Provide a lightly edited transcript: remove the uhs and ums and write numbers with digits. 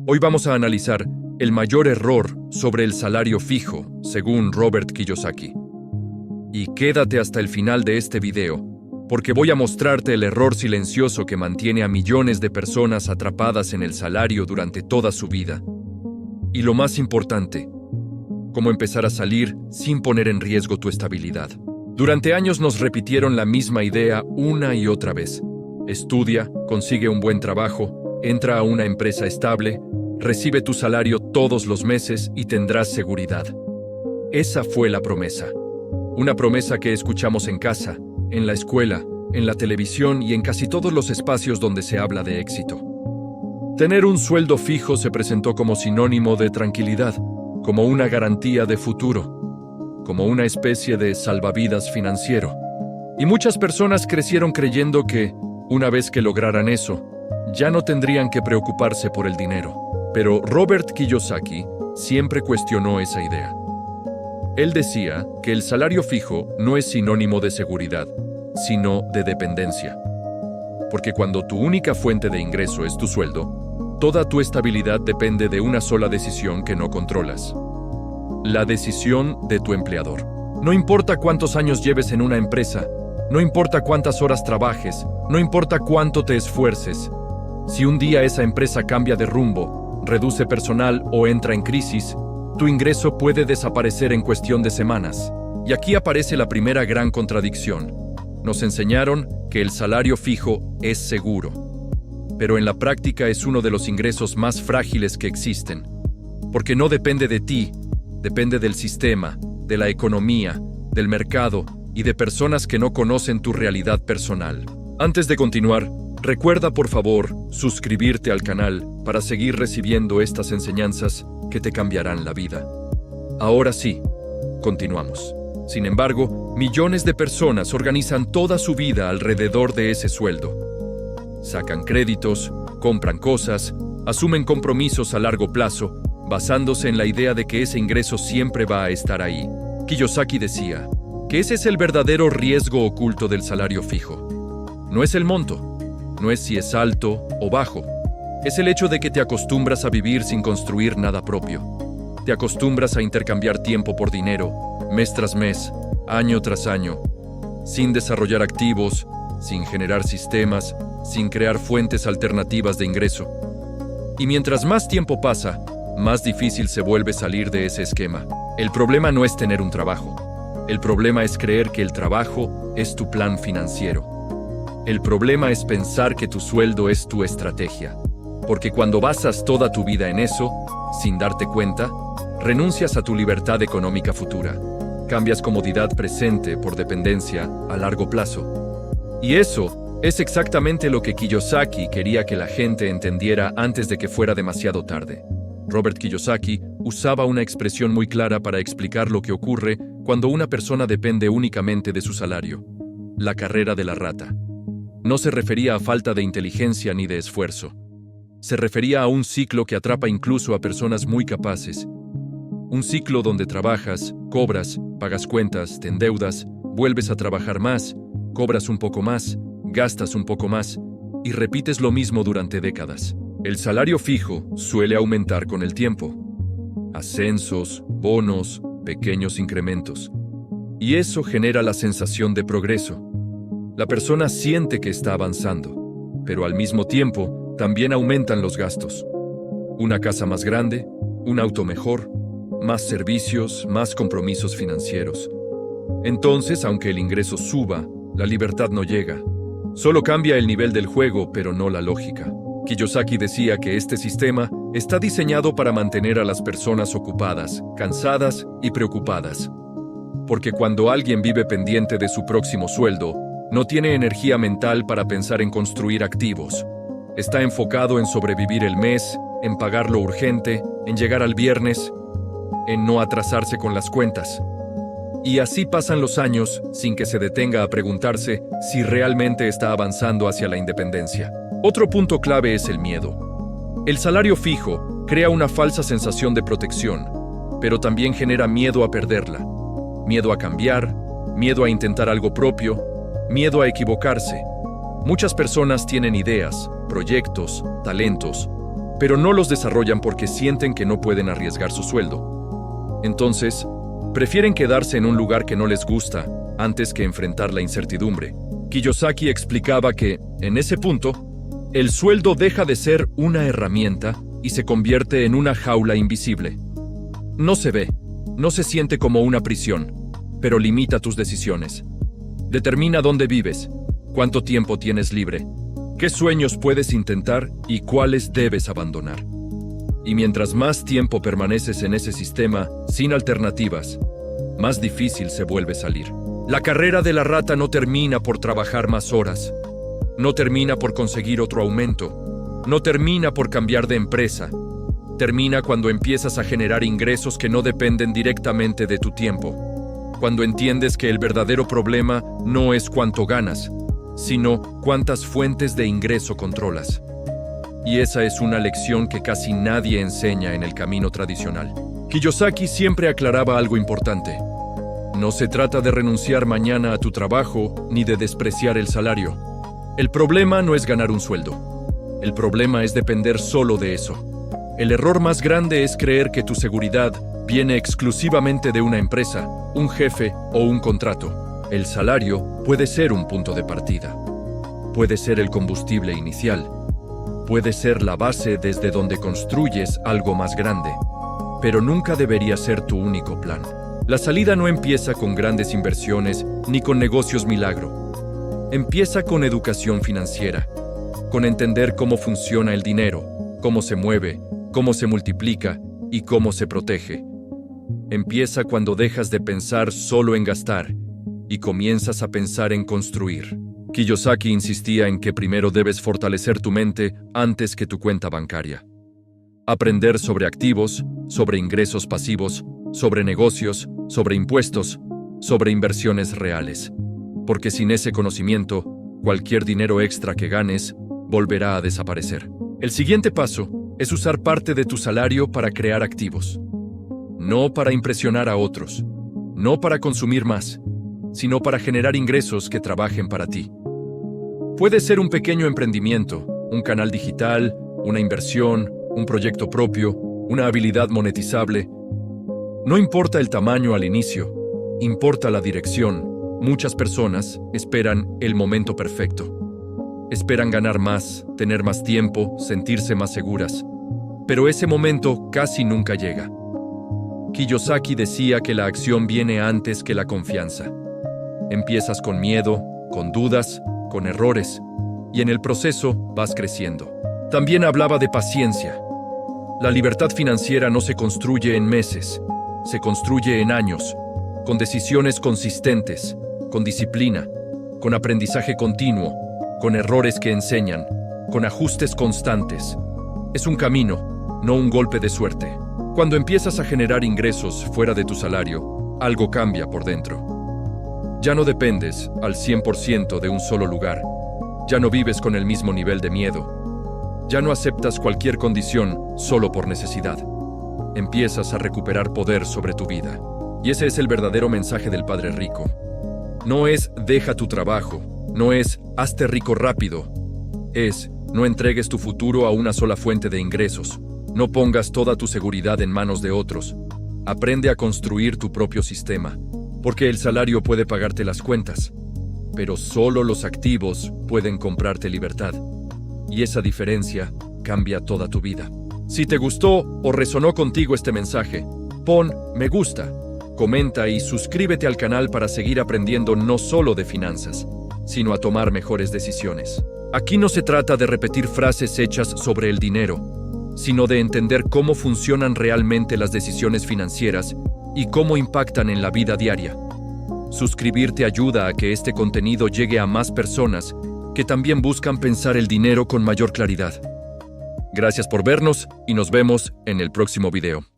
Hoy vamos a analizar el mayor error sobre el salario fijo, según Robert Kiyosaki. Y quédate hasta el final de este video, porque voy a mostrarte el error silencioso que mantiene a millones de personas atrapadas en el salario durante toda su vida. Y lo más importante, cómo empezar a salir sin poner en riesgo tu estabilidad. Durante años nos repitieron la misma idea una y otra vez. Estudia, consigue un buen trabajo, entra a una empresa estable, recibe tu salario todos los meses y tendrás seguridad. Esa fue la promesa. Una promesa que escuchamos en casa, en la escuela, en la televisión y en casi todos los espacios donde se habla de éxito. Tener un sueldo fijo se presentó como sinónimo de tranquilidad, como una garantía de futuro, como una especie de salvavidas financiero. Y muchas personas crecieron creyendo que, una vez que lograran eso, ya no tendrían que preocuparse por el dinero. Pero Robert Kiyosaki siempre cuestionó esa idea. Él decía que el salario fijo no es sinónimo de seguridad, sino de dependencia. Porque cuando tu única fuente de ingreso es tu sueldo, toda tu estabilidad depende de una sola decisión que no controlas. La decisión de tu empleador. No importa cuántos años lleves en una empresa, no importa cuántas horas trabajes, no importa cuánto te esfuerces. Si un día esa empresa cambia de rumbo, reduce personal o entra en crisis, tu ingreso puede desaparecer en cuestión de semanas. Y aquí aparece la primera gran contradicción. Nos enseñaron que el salario fijo es seguro, pero en la práctica es uno de los ingresos más frágiles que existen, porque no depende de ti, depende del sistema, de la economía, del mercado y de personas que no conocen tu realidad personal. Antes de continuar, recuerda por favor suscribirte al canal para seguir recibiendo estas enseñanzas que te cambiarán la vida. Ahora sí, continuamos. Sin embargo, millones de personas organizan toda su vida alrededor de ese sueldo. Sacan créditos, compran cosas, asumen compromisos a largo plazo, basándose en la idea de que ese ingreso siempre va a estar ahí. Kiyosaki decía que ese es el verdadero riesgo oculto del salario fijo. No es el monto, no es si es alto o bajo. Es el hecho de que te acostumbras a vivir sin construir nada propio. Te acostumbras a intercambiar tiempo por dinero, mes tras mes, año tras año, sin desarrollar activos, sin generar sistemas, sin crear fuentes alternativas de ingreso. Y mientras más tiempo pasa, más difícil se vuelve salir de ese esquema. El problema no es tener un trabajo. El problema es creer que el trabajo es tu plan financiero. El problema es pensar que tu sueldo es tu estrategia. Porque cuando basas toda tu vida en eso, sin darte cuenta, renuncias a tu libertad económica futura. Cambias comodidad presente por dependencia a largo plazo. Y eso es exactamente lo que Kiyosaki quería que la gente entendiera antes de que fuera demasiado tarde. Robert Kiyosaki usaba una expresión muy clara para explicar lo que ocurre cuando una persona depende únicamente de su salario: la carrera de la rata. No se refería a falta de inteligencia ni de esfuerzo. Se refería a un ciclo que atrapa incluso a personas muy capaces. Un ciclo donde trabajas, cobras, pagas cuentas, te endeudas, vuelves a trabajar más, cobras un poco más, gastas un poco más y repites lo mismo durante décadas. El salario fijo suele aumentar con el tiempo. Ascensos, bonos, pequeños incrementos. Y eso genera la sensación de progreso. La persona siente que está avanzando, pero al mismo tiempo también aumentan los gastos. Una casa más grande, un auto mejor, más servicios, más compromisos financieros. Entonces, aunque el ingreso suba, la libertad no llega. Solo cambia el nivel del juego, pero no la lógica. Kiyosaki decía que este sistema está diseñado para mantener a las personas ocupadas, cansadas y preocupadas. Porque cuando alguien vive pendiente de su próximo sueldo, no tiene energía mental para pensar en construir activos. Está enfocado en sobrevivir el mes, en pagar lo urgente, en llegar al viernes, en no atrasarse con las cuentas. Y así pasan los años sin que se detenga a preguntarse si realmente está avanzando hacia la independencia. Otro punto clave es el miedo. El salario fijo crea una falsa sensación de protección, pero también genera miedo a perderla. Miedo a cambiar, miedo a intentar algo propio, miedo a equivocarse. Muchas personas tienen ideas, proyectos, talentos, pero no los desarrollan porque sienten que no pueden arriesgar su sueldo. Entonces, prefieren quedarse en un lugar que no les gusta antes que enfrentar la incertidumbre. Kiyosaki explicaba que, en ese punto, el sueldo deja de ser una herramienta y se convierte en una jaula invisible. No se ve, no se siente como una prisión, pero limita tus decisiones. Determina dónde vives, cuánto tiempo tienes libre, qué sueños puedes intentar y cuáles debes abandonar. Y mientras más tiempo permaneces en ese sistema, sin alternativas, más difícil se vuelve salir. La carrera de la rata no termina por trabajar más horas, no termina por conseguir otro aumento, no termina por cambiar de empresa. Termina cuando empiezas a generar ingresos que no dependen directamente de tu tiempo. Cuando entiendes que el verdadero problema no es cuánto ganas, sino cuántas fuentes de ingreso controlas. Y esa es una lección que casi nadie enseña en el camino tradicional. Kiyosaki siempre aclaraba algo importante. No se trata de renunciar mañana a tu trabajo ni de despreciar el salario. El problema no es ganar un sueldo. El problema es depender solo de eso. El error más grande es creer que tu seguridad viene exclusivamente de una empresa, un jefe o un contrato. El salario puede ser un punto de partida. Puede ser el combustible inicial. Puede ser la base desde donde construyes algo más grande. Pero nunca debería ser tu único plan. La salida no empieza con grandes inversiones ni con negocios milagro. Empieza con educación financiera, con entender cómo funciona el dinero, cómo se mueve, cómo se multiplica y cómo se protege. Empieza cuando dejas de pensar solo en gastar y comienzas a pensar en construir. Kiyosaki insistía en que primero debes fortalecer tu mente antes que tu cuenta bancaria. Aprender sobre activos, sobre ingresos pasivos, sobre negocios, sobre impuestos, sobre inversiones reales. Porque sin ese conocimiento, cualquier dinero extra que ganes volverá a desaparecer. El siguiente paso es usar parte de tu salario para crear activos. No para impresionar a otros, no para consumir más, sino para generar ingresos que trabajen para ti. Puede ser un pequeño emprendimiento, un canal digital, una inversión, un proyecto propio, una habilidad monetizable. No importa el tamaño al inicio, importa la dirección. Muchas personas esperan el momento perfecto. Esperan ganar más, tener más tiempo, sentirse más seguras. Pero ese momento casi nunca llega. Kiyosaki decía que la acción viene antes que la confianza. Empiezas con miedo, con dudas, con errores, y en el proceso vas creciendo. También hablaba de paciencia. La libertad financiera no se construye en meses, se construye en años, con decisiones consistentes, con disciplina, con aprendizaje continuo, con errores que enseñan, con ajustes constantes. Es un camino, no un golpe de suerte. Cuando empiezas a generar ingresos fuera de tu salario, algo cambia por dentro. Ya no dependes al 100% de un solo lugar. Ya no vives con el mismo nivel de miedo. Ya no aceptas cualquier condición solo por necesidad. Empiezas a recuperar poder sobre tu vida. Y ese es el verdadero mensaje del Padre Rico. No es deja tu trabajo, no es hazte rico rápido. Es no entregues tu futuro a una sola fuente de ingresos. No pongas toda tu seguridad en manos de otros. Aprende a construir tu propio sistema. Porque el salario puede pagarte las cuentas, pero solo los activos pueden comprarte libertad. Y esa diferencia cambia toda tu vida. Si te gustó o resonó contigo este mensaje, pon me gusta, comenta y suscríbete al canal para seguir aprendiendo no solo de finanzas, sino a tomar mejores decisiones. Aquí no se trata de repetir frases hechas sobre el dinero, sino de entender cómo funcionan realmente las decisiones financieras y cómo impactan en la vida diaria. Suscribirte ayuda a que este contenido llegue a más personas que también buscan pensar el dinero con mayor claridad. Gracias por vernos y nos vemos en el próximo video.